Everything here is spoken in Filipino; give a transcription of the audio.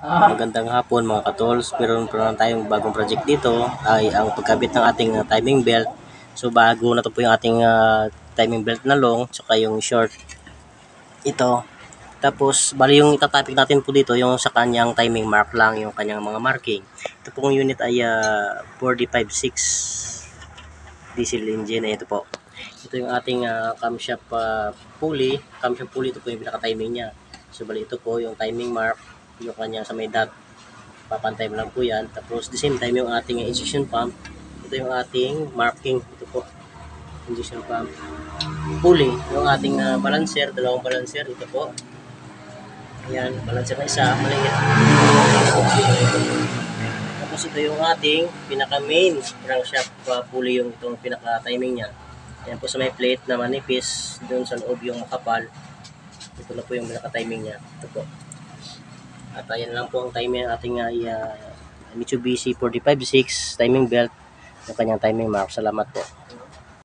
Magandang hapon mga katols. Meron pa naman tayong bagong project dito ay ang pagkabit ng ating timing belt. So bago na to po yung ating timing belt na long tsaka yung short ito. Tapos bali yung itatopic natin po dito yung sa kanyang timing mark lang, yung kanyang mga marking. Ito pong unit ay 4D56 diesel engine. Ito po. Ito yung ating camshaft pulley. Camshaft pulley, ito po yung pinaka-timing niya. So bali ito po yung timing mark, yung kanya sa may dot. Papantay mo lang po yan. Tapos the same time yung ating injection pump. Ito yung ating marking. Ito po. Injection pump. Pulley. Yung ating balancer. Dalawang balancer. Ito po. Ayan. Balancer na isa. Maliit. Tapos ito yung ating pinaka-main crankshaft pulley, yung itong pinaka-timing niya. Ayan po sa may plate na manipis. Doon sa loob yung makapal. Ito na po yung pinaka-timing niya. Ito po. At ayan lang po ang timing ng ating Mitsubishi 4D56 timing belt, yung kanyang timing mark. Salamat po.